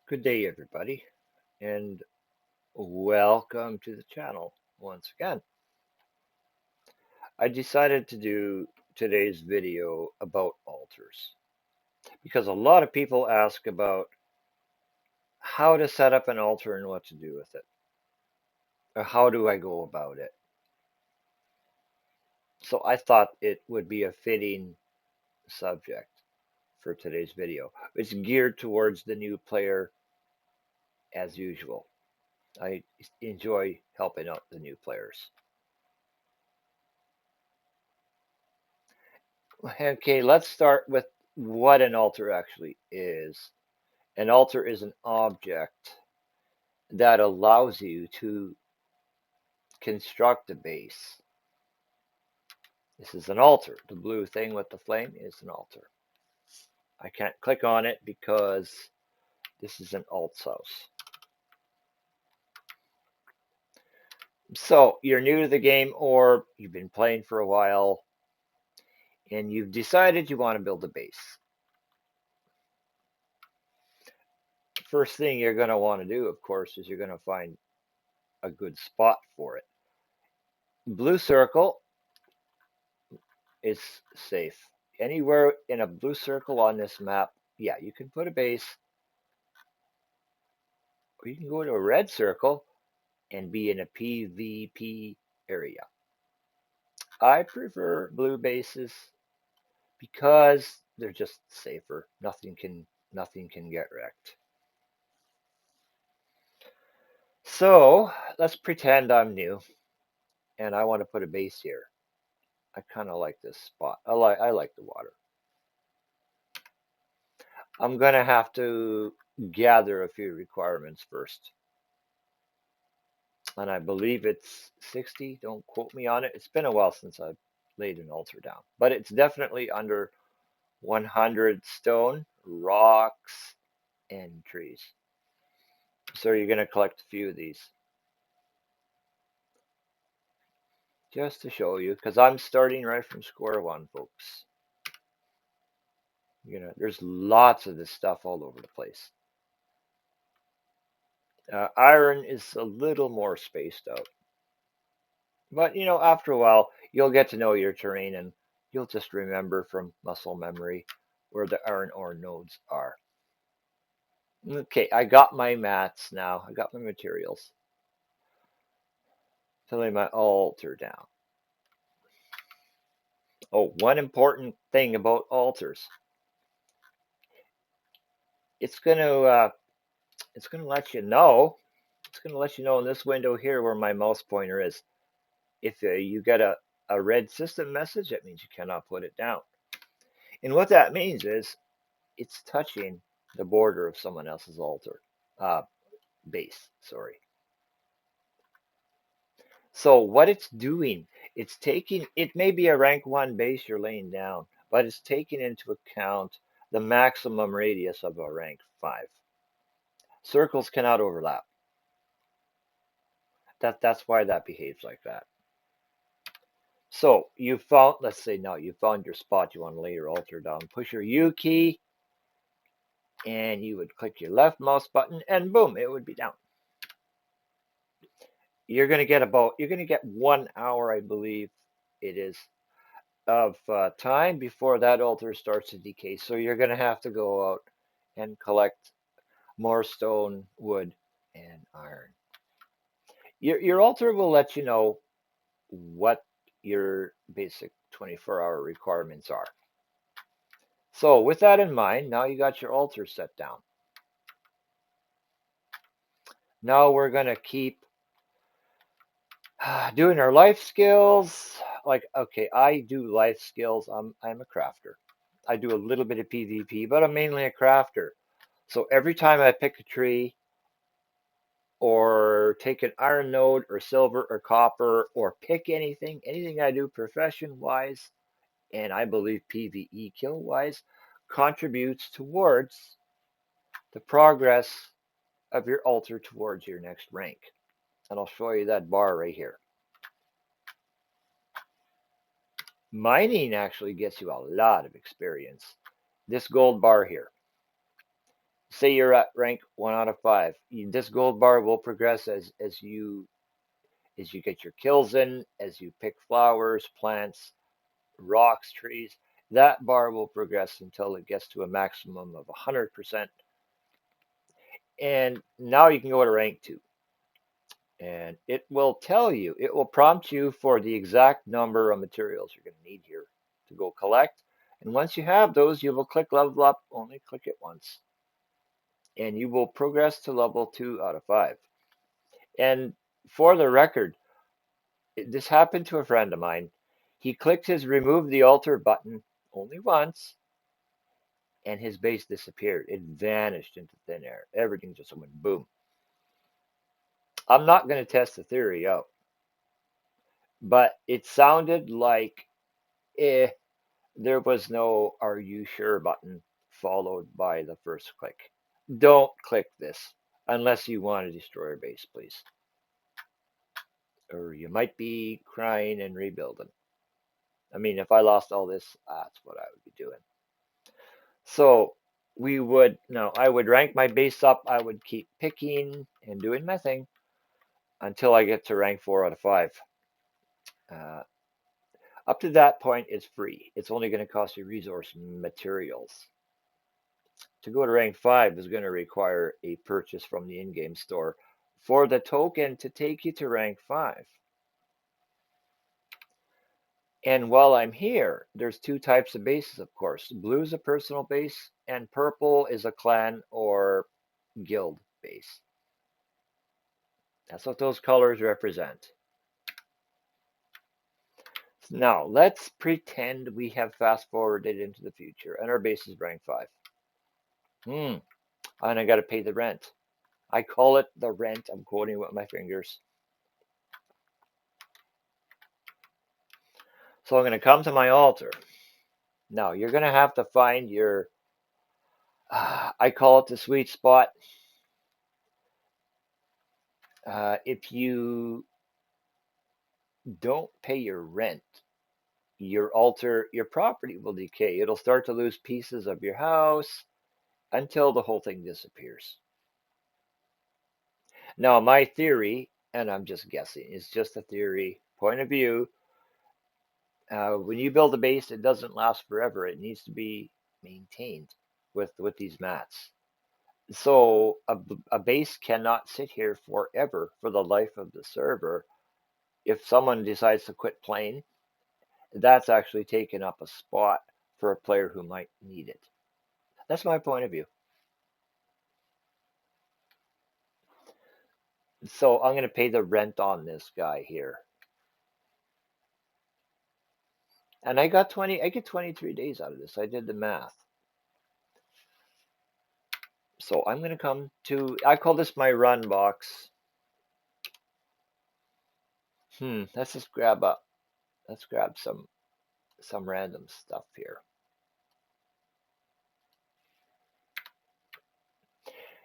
Good day, everybody, and welcome to the channel once again. I decided to do today's video about altars because a lot of people ask about how to set up an altar and what to do with it, or how do I go about it. So I thought it would be a fitting subject for today's video. It's geared towards the new player as usual. I enjoy helping out the new players. Okay, let's start with what an altar actually is. An altar is an object that allows you to construct a base. This is an altar. The blue thing with the flame is an altar. I can't click on it because this is an alt's house. So you're new to the game or you've been playing for a while and you've decided you want to build a base. First thing you're going to want to do, of course, is you're going to find a good spot for it. Blue circle is safe. Anywhere in a blue circle on this map, yeah, you can put a base, or you can go to a red circle and be in a PvP area. I prefer blue bases because they're just safer. Nothing can get wrecked. So let's pretend I'm new and I want to put a base here. I kind of like this spot. I like the water. I'm gonna have to gather a few requirements first. And I believe it's 60. Don't quote me on it. It's been a while since I've laid an altar down, but it's definitely under 100 stone, rocks, and trees. So you're going to collect a few of these just to show you, because I'm starting right from square one, folks. There's lots of this stuff all over the place. Iron is a little more spaced out. But, after a while, you'll get to know your terrain and you'll just remember from muscle memory where the iron ore nodes are. Okay, I got my mats now. I got my materials. Filling my altar down. Oh, one important thing about altars. It's going to it's going to let you know. It's going to let you know in this window here where my mouse pointer is. If you get a red system message, that means you cannot put it down. And what that means is it's touching the border of someone else's altar base. Sorry. So what it's doing, it's taking, it may be a rank 1 base you're laying down, but it's taking into account the maximum radius of a rank 5. Circles cannot overlap. That's why that behaves like that. So you found, let's say now you found your spot, you want to lay your altar down, push your U key, and you would click your left mouse button, and boom, it would be down. You're going to get 1 hour, I believe it is, of time before that altar starts to decay. So you're going to have to go out and collect more stone, wood, and iron. Your altar will let you know what your basic 24-hour requirements are. So with that in mind, now you got your altar set down. Now we're going to keep doing our life skills. Like, okay, I do life skills. I'm a crafter. I do a little bit of PvP, but I'm mainly a crafter. So every time I pick a tree or take an iron node or silver or copper or pick anything I do profession wise, and I believe PvE kill wise, contributes towards the progress of your altar towards your next rank. And I'll show you that bar right here. Mining actually gets you a lot of experience. This gold bar here. say you're at rank 1 out of 5. This gold bar will progress as you get your kills in, as you pick flowers, plants, rocks, trees. That bar will progress until it gets to a maximum of 100%. And now you can go to rank 2. And it will tell you, it will prompt you for the exact number of materials you're going to need here to go collect. And once you have those, you will click level up, only click it once. And you will progress to level 2 out of 5. And for the record, this happened to a friend of mine. He clicked his remove the altar button only once, and his base disappeared. It vanished into thin air. Everything just went boom. I'm not going to test the theory out, but it sounded like there was no "Are you sure" button followed by the first click. Don't click this unless you want to destroy your base, please. Or you might be crying and rebuilding. I mean, if I lost all this, that's what I would be doing. So I would rank my base up. I would keep picking and doing my thing until I get to rank 4 out of 5. Uh, Up to that point, it's free. It's only going to cost you resource materials. To go to rank 5 is going to require a purchase from the in-game store for the token to take you to rank 5. And while I'm here, there's 2 types of bases, of course. Blue is a personal base, and purple is a clan or guild base. That's what those colors represent. Now, let's pretend we have fast forwarded into the future and our base is rank 5. And I got to pay the rent. I call it the rent. I'm quoting with my fingers. So I'm going to come to my altar. Now, you're going to have to find your, I call it the sweet spot. If you don't pay your rent, your altar, your property will decay. It'll start to lose pieces of your house until the whole thing disappears. Now, my theory, and I'm just guessing, it's just a theory, point of view. When you build a base, it doesn't last forever. It needs to be maintained with these mats. So a base cannot sit here forever for the life of the server. If someone decides to quit playing, that's actually taking up a spot for a player who might need it. That's my point of view. So I'm going to pay the rent on this guy here. And I get 23 days out of this. I did the math. So I'm going to come to, I call this my run box. Let's just grab some random stuff here.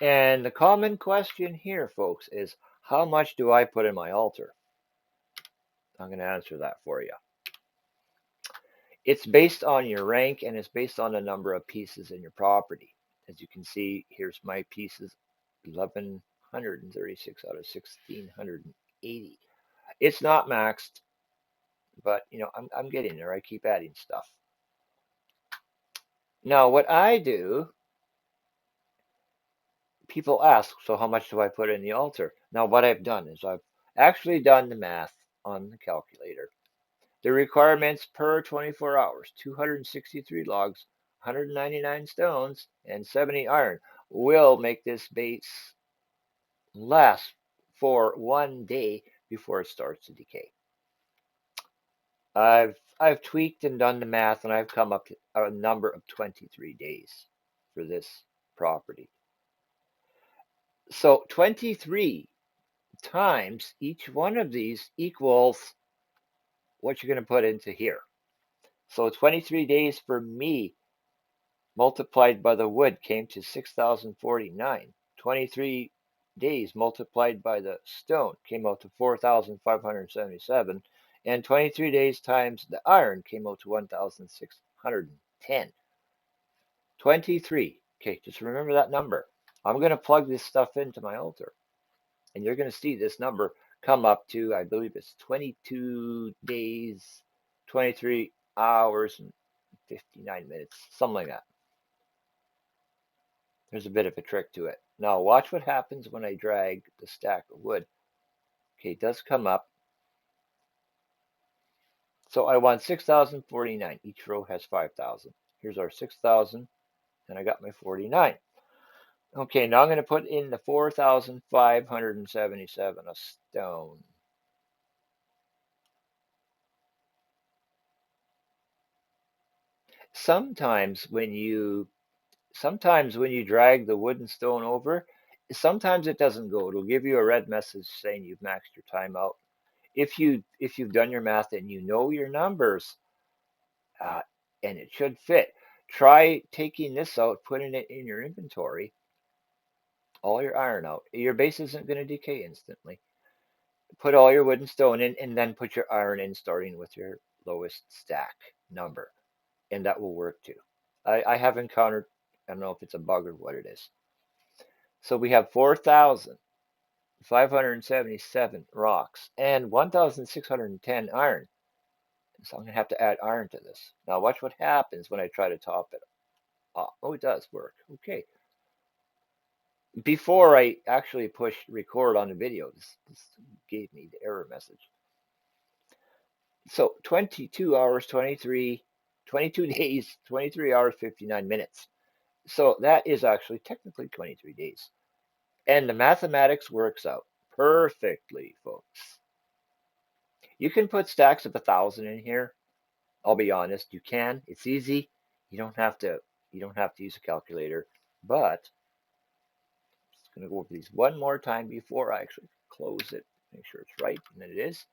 And the common question here, folks, is how much do I put in my altar? I'm going to answer that for you. It's based on your rank and it's based on the number of pieces in your property. As you can see, here's my pieces, 1,136 out of 1,680. It's not maxed, but I'm getting there. I keep adding stuff. Now, what I do, people ask, so how much do I put in the altar? Now, what I've done is I've actually done the math on the calculator. The requirements per 24 hours, 263 logs, 199 stones, and 70 iron will make this base last for 1 day before it starts to decay. I've tweaked and done the math, and I've come up to a number of 23 days for this property. So 23 times each one of these equals what you're going to put into here. So 23 days for me multiplied by the wood came to 6,049. 23 days multiplied by the stone came out to 4,577. And 23 days times the iron came out to 1,610. 23. Okay, just remember that number. I'm going to plug this stuff into my altar, and you're going to see this number come up to, I believe it's 22 days, 23 hours, and 59 minutes, something like that. There's a bit of a trick to it. Now, watch what happens when I drag the stack of wood. Okay, it does come up. So I want 6,049. Each row has 5,000. Here's our 6,000, and I got my 49. Okay, now I'm going to put in the 4,577 a stone. Sometimes when you drag the wood and stone over, sometimes it doesn't go. It'll give you a red message saying you've maxed your time out. If you've done your math and you know your numbers, uh, and it should fit, try taking this out, putting it in your inventory, all your iron out. Your base isn't going to decay instantly. Put all your wood and stone in, and then put your iron in, starting with your lowest stack number, and that will work too. I have encountered, I don't know if it's a bug or what it is. So we have 4,577 rocks and 1,610 iron. So I'm going to have to add iron to this. Now watch what happens when I try to top it. Oh, it does work. Okay. Before I actually push record on the video, this gave me the error message. So 22 hours, 22 days, 23 hours, 59 minutes. So that is actually technically 23 days. And the mathematics works out perfectly, folks. You can put stacks of 1,000 in here. I'll be honest, you can. It's easy. You don't have to use a calculator. But I'm just going to go over these one more time before I actually close it. Make sure it's right, and it is.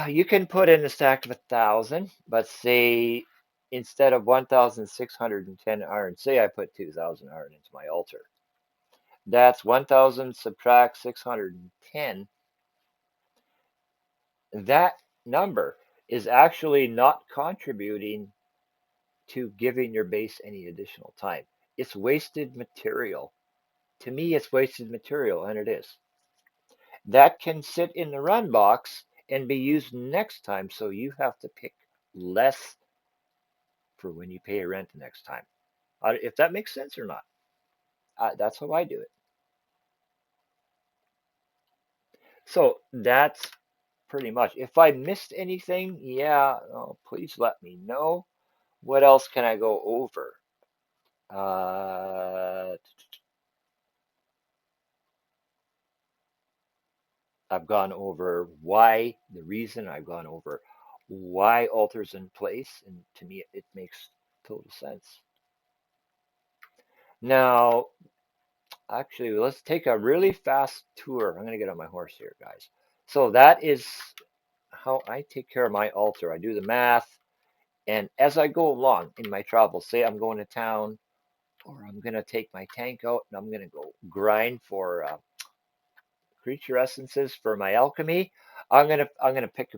You can put in a stack of 1,000, but say instead of 1,610 iron, say I put 2,000 iron into my altar. That's 1,000 subtract 610. That number is actually not contributing to giving your base any additional time. It's wasted material. To me, it's wasted material, and it is. That can sit in the run box and be used next time, so you have to pick less for when you pay rent the next time. If that makes sense or not. That's how I do it. So that's pretty much. If I missed anything, yeah, please let me know. What else can I go over? I've gone over the reason. I've gone over why altars in place, and to me, it makes total sense. Now, actually, let's take a really fast tour. I'm going to get on my horse here, guys. So that is how I take care of my altar. I do the math, and as I go along in my travels, say I'm going to town, or I'm going to take my tank out and I'm going to go grind for creature essences for my alchemy. I'm gonna pick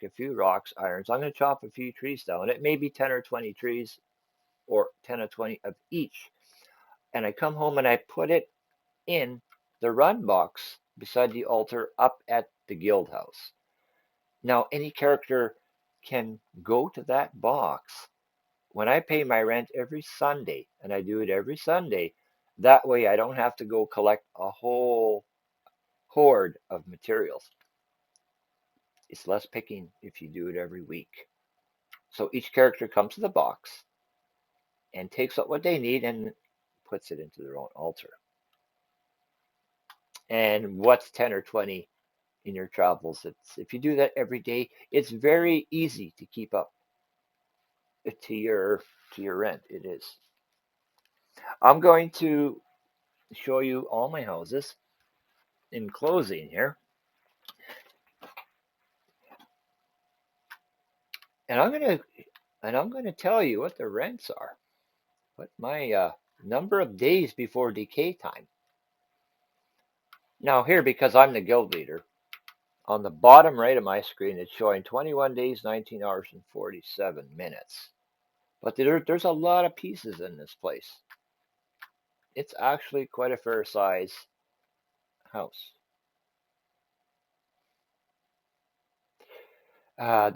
a few rocks, irons. I'm gonna chop a few trees down. It may be 10 or 20 trees, or 10 or 20 of each. And I come home and I put it in the run box beside the altar up at the guild house. Now any character can go to that box when I pay my rent every Sunday, and I do it every Sunday. That way I don't have to go collect a whole horde of materials. It's less picking if you do it every week. So each character comes to the box and takes up what they need and puts it into their own altar. And what's 10 or 20 in your travels? If you do that every day, it's very easy to keep up to your rent. It is. I'm going to show you all my houses in closing here. And I'm going to tell you what the rents are. What my number of days before decay time. Now here, because I'm the guild leader, on the bottom right of my screen, it's showing 21 days, 19 hours, and 47 minutes. But there's a lot of pieces in this place. It's actually quite a fair size house.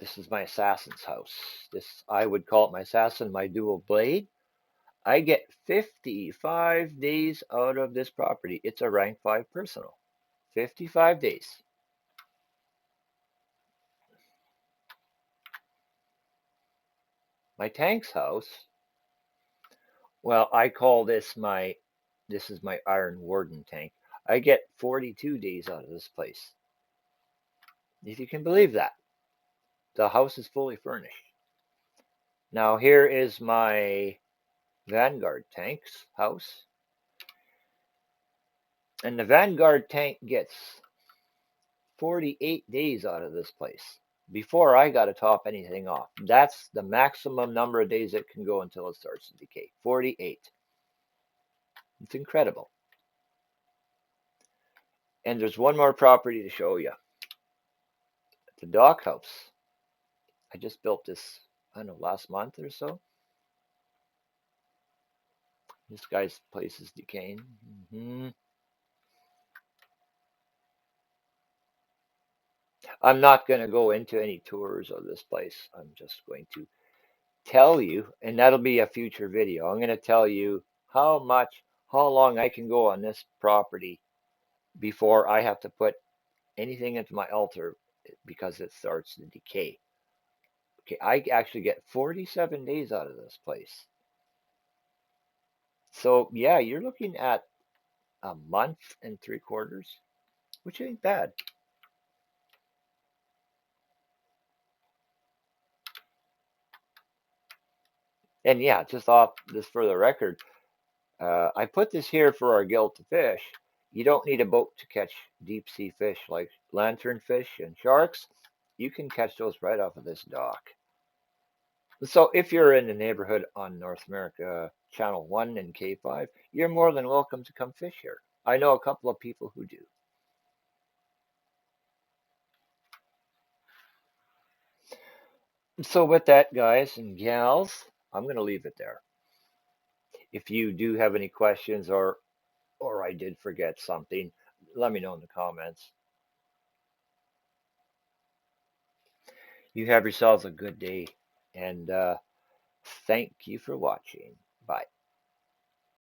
This is my assassin's house. This I would call it my assassin, my dual blade. I get 55 days out of this property. It's a rank 5 personal. 55 days. My tank's house, well, I call this is my Iron Warden tank. I get 42 days out of this place. If you can believe that. The house is fully furnished. Now here is my Vanguard tank's house. And the Vanguard tank gets 48 days out of this place before I got to top anything off. That's the maximum number of days it can go until it starts to decay. 48. It's incredible. And there's one more property to show you. The dock house. I just built this, I don't know, last month or so. This guy's place is decaying. I'm not going to go into any tours of this place. I'm just going to tell you, and that'll be a future video. I'm going to tell you how long I can go on this property before I have to put anything into my altar because it starts to decay. Okay, I actually get 47 days out of this place. So yeah, you're looking at a month and 3/4, which ain't bad. And yeah, just off this for the record, I put this here for our guild to fish. You don't need a boat to catch deep sea fish like lanternfish and sharks. You can catch those right off of this dock. So if you're in the neighborhood on North America Channel 1 and K5, you're more than welcome to come fish here. I know a couple of people who do. So with that, guys and gals, I'm going to leave it there. If you do have any questions or I did forget something, let me know in the comments. You have yourselves a good day, and thank you for watching. Bye.